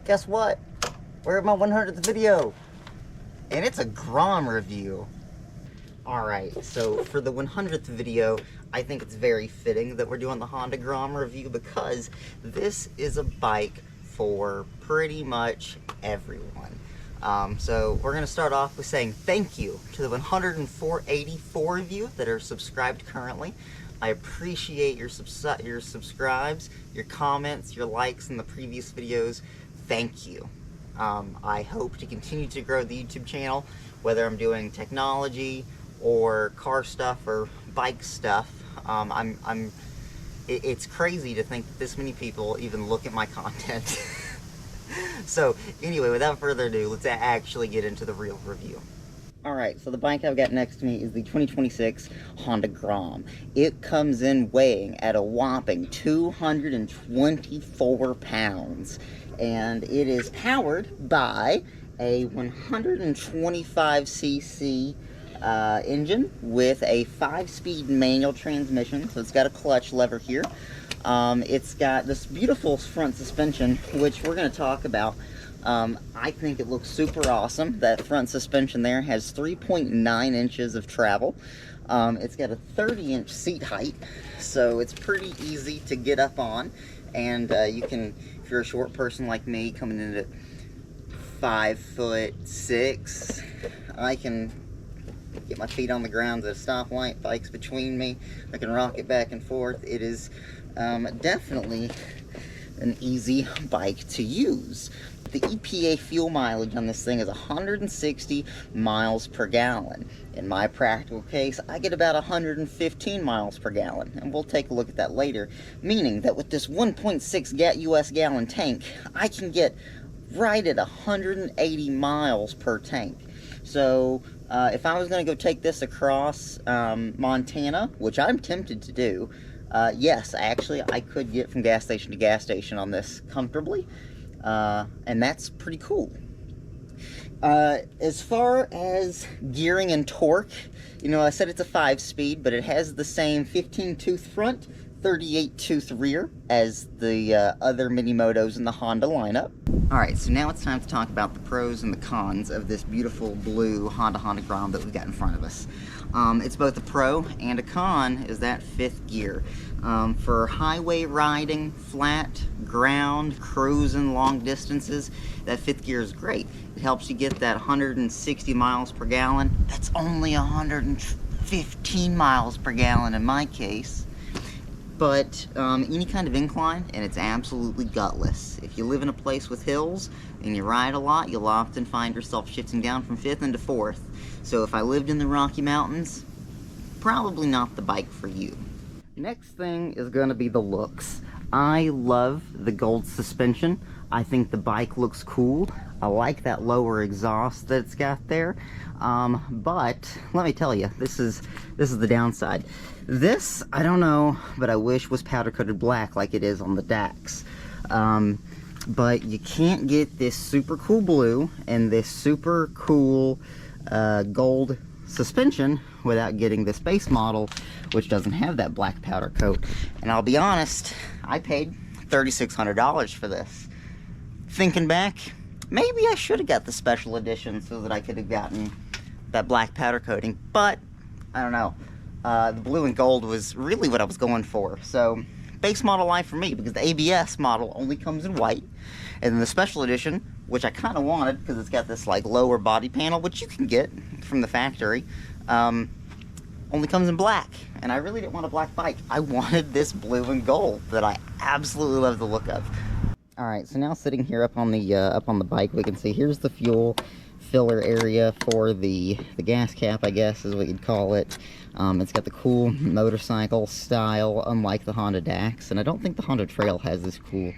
guess what? We're at my 100th video, and it's a Grom review. Alright, so for the 100th video, I think it's very fitting that we're doing the Honda Grom review because this is a bike for pretty much everyone. So we're going to start off with saying thank you to the 184 of you that are subscribed currently. I appreciate your subscribes, your comments, your likes in the previous videos. Thank you. I hope to continue to grow the YouTube channel, whether I'm doing technology or car stuff or bike stuff. It's crazy to think that this many people even look at my content. So anyway, without further ado, let's actually get into the real review. Alright, so the bike I've got next to me is the 2026 Honda Grom. It comes in weighing at a whopping 224 pounds. And it is powered by a 125cc engine with a 5-speed manual transmission. So it's got a clutch lever here. It's got this beautiful front suspension, which we're going to talk about. I think it looks super awesome. That front suspension there has 3.9 inches of travel. It's got a 30-inch seat height, so it's pretty easy to get up on. And you can, if you're a short person like me, coming in at 5'6", I can get my feet on the ground at a stoplight, bikes between me. I can rock it back and forth. It is definitely an easy bike to use. The EPA fuel mileage on this thing is 160 miles per gallon. In my practical case, I get about 115 miles per gallon, and we'll take a look at that later, meaning that with this 1.6 US gallon tank, I can get right at 180 miles per tank. So if I was going to go take this across Montana, which I'm tempted to do, yes, actually I could get from gas station to gas station on this comfortably, and that's pretty cool. As far as gearing and torque, you know, I said it's a 5-speed, but it has the same 15-tooth front, 38-tooth rear as the other mini motos in the Honda lineup. Alright, so now it's time to talk about the pros and the cons of this beautiful blue Honda Grom that we've got in front of us. It's both a pro and a con is that 5th gear. For highway riding, flat, ground, cruising, long distances, that 5th gear is great. It helps you get that 160 miles per gallon. That's only 115 miles per gallon in my case. But any kind of incline, and it's absolutely gutless. If you live in a place with hills and you ride a lot, you'll often find yourself shifting down from 5th into 4th. So if I lived in the Rocky Mountains, probably not the bike for you. Next thing is going to be the looks. I love the gold suspension. I think the bike looks cool. I like that lower exhaust that it's got there. But let me tell you, this is the downside. This, I don't know, but I wish was powder coated black like it is on the Dax. But you can't get this super cool blue and this super cool gold suspension without getting this base model, which doesn't have that black powder coat. And I'll be honest, I paid $3,600 for this. Thinking back, maybe I should have got the special edition so that I could have gotten that black powder coating, but I don't know. The blue and gold was really what I was going for. So base model line for me, because the ABS model only comes in white, and then the special edition, which I kind of wanted because it's got this like lower body panel, which you can get from the factory, only comes in black. And I really didn't want a black bike. I wanted this blue and gold that I absolutely love the look of. Alright, so now sitting here up on the bike, we can see here's the fuel filler area for the gas cap, I guess is what you'd call it. It's got the cool motorcycle style, unlike the Honda Dax, and I don't think the Honda Trail has this cool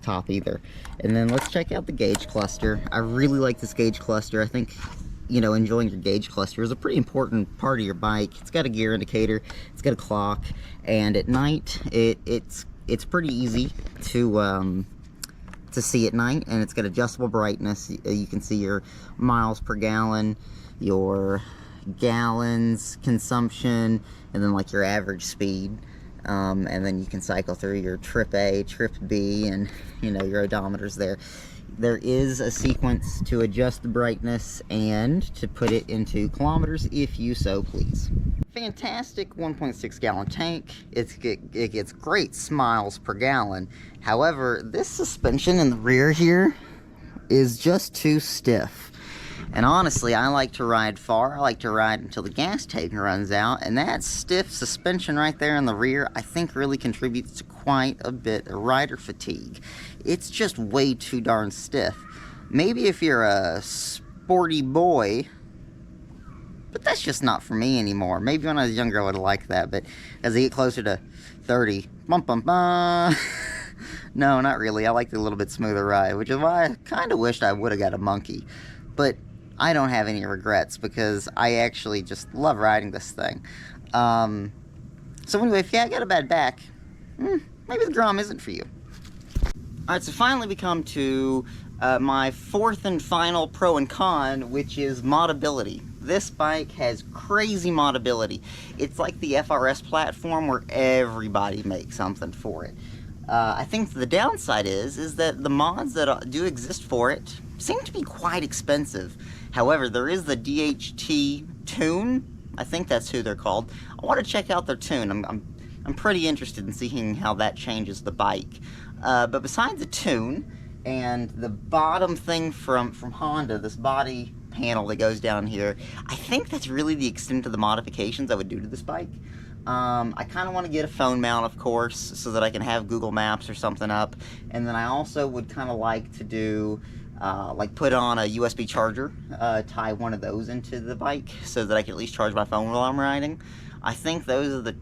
top either. And then let's check out the gauge cluster. I really like this gauge cluster. I think, you know, enjoying your gauge cluster is a pretty important part of your bike. It's got a gear indicator, it's got a clock, and at night it's pretty easy to see at night, and it's got adjustable brightness. You can see your miles per gallon, your gallons consumption, and then like your average speed. and then you can cycle through your trip A, trip B, and you know, your odometers there. There is a sequence to adjust the brightness and to put it into kilometers if you so please. Fantastic 1.6 gallon tank. It gets great miles per gallon. However, this suspension in the rear here is just too stiff. And honestly, I like to ride far. I like to ride until the gas tank runs out. And that stiff suspension right there in the rear, I think really contributes to quite a bit of rider fatigue. It's just way too darn stiff. Maybe if you're a sporty boy, but that's just not for me anymore. Maybe when I was younger I would have liked that, but as I get closer to 30, bum bum bum. No, not really. I like the little bit smoother ride, which is why I kind of wished I would have got a monkey. But I don't have any regrets because I actually just love riding this thing. So anyway, if you got a bad back, maybe the Grom isn't for you. Alright, so finally we come to my fourth and final pro and con, which is modability. This bike has crazy modability. It's like the FRS platform where everybody makes something for it. I think the downside is that the mods that do exist for it seem to be quite expensive. However, there is the DHT Tune. I think that's who they're called. I want to check out their tune. I'm pretty interested in seeing how that changes the bike. But besides the tune and the bottom thing from Honda, this body panel that goes down here, I think that's really the extent of the modifications I would do to this bike. I kind of want to get a phone mount, of course, so that I can have Google Maps or something up. And then I also would kind of like to do, like put on a USB charger, tie one of those into the bike so that I can at least charge my phone while I'm riding. I think those are the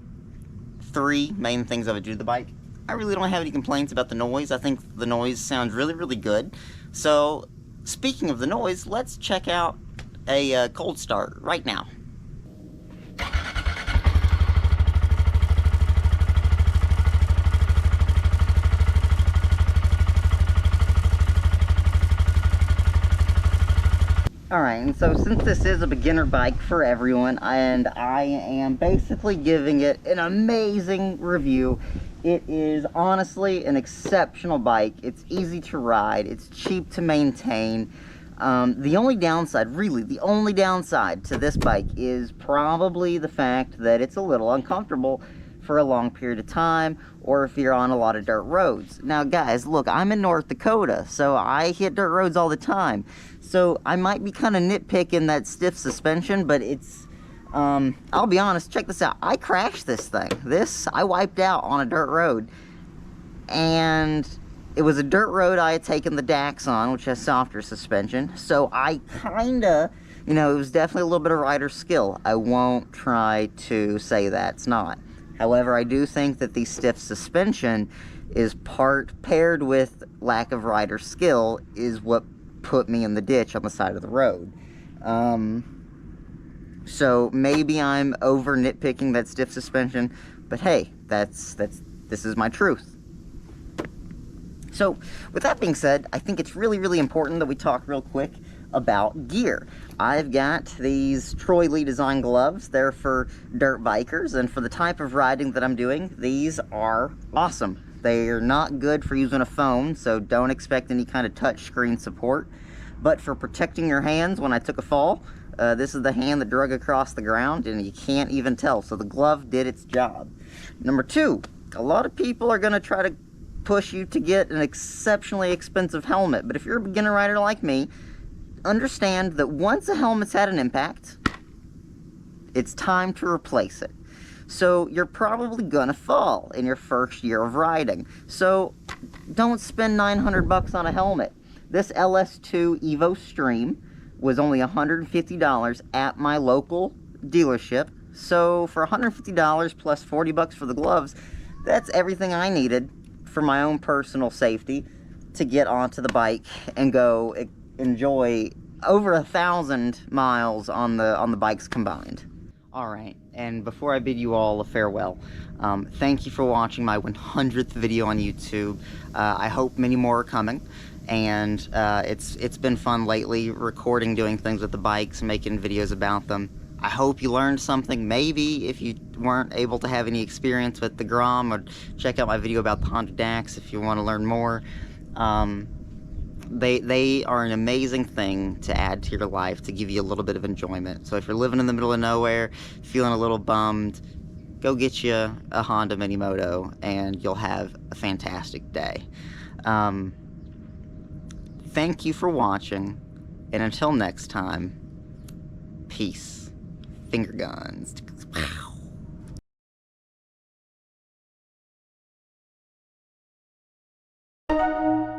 three main things I would do to the bike. I really don't have any complaints about the noise. I think the noise sounds really, really good. So, speaking of the noise, let's check out a cold start right now. Alright, and so since this is a beginner bike for everyone, and I am basically giving it an amazing review, it is honestly an exceptional bike. It's easy to ride, it's cheap to maintain. The only downside, really, the only downside to this bike is probably the fact that it's a little uncomfortable for a long period of time, or if you're on a lot of dirt roads. Now guys, look, I'm in North Dakota, so I hit dirt roads all the time. So I might be kind of nitpicking that stiff suspension, but it's, I'll be honest, check this out. I crashed this thing. I wiped out on a dirt road. And it was a dirt road I had taken the Dax on, which has softer suspension. So I kinda, you know, it was definitely a little bit of rider skill. I won't try to say that's not. However, I do think that the stiff suspension is paired with lack of rider skill is what put me in the ditch on the side of the road. So maybe I'm over nitpicking that stiff suspension, but hey, this is my truth. So with that being said, I think it's really, really important that we talk real quick about gear. I've got these Troy Lee design gloves. They're for dirt bikers, and for the type of riding that I'm doing, these are awesome. They're not good for using a phone, so don't expect any kind of touch screen support. But for protecting your hands when I took a fall, this is the hand that drug across the ground, and you can't even tell. So the glove did its job. Number two, a lot of people are going to try to push you to get an exceptionally expensive helmet. But if you're a beginner rider like me, understand that once a helmet's had an impact, it's time to replace it. So you're probably gonna fall in your first year of riding. So don't spend $900 on a helmet. This LS2 Evo Stream was only $150 at my local dealership. So for $150 plus $40 for the gloves, that's everything I needed for my own personal safety to get onto the bike and go enjoy over 1,000 miles on the bikes combined. Alright, and before I bid you all a farewell, thank you for watching my 100th video on YouTube. I hope many more are coming, and it's been fun lately recording, doing things with the bikes, making videos about them. I hope you learned something. Maybe if you weren't able to have any experience with the Grom, or check out my video about the Honda Dax if you want to learn more. They are an amazing thing to add to your life to give you a little bit of enjoyment. So if you're living in the middle of nowhere, feeling a little bummed, go get you a Honda Minimoto and you'll have a fantastic day. Thank you for watching, and until next time, peace. Finger guns. Pow.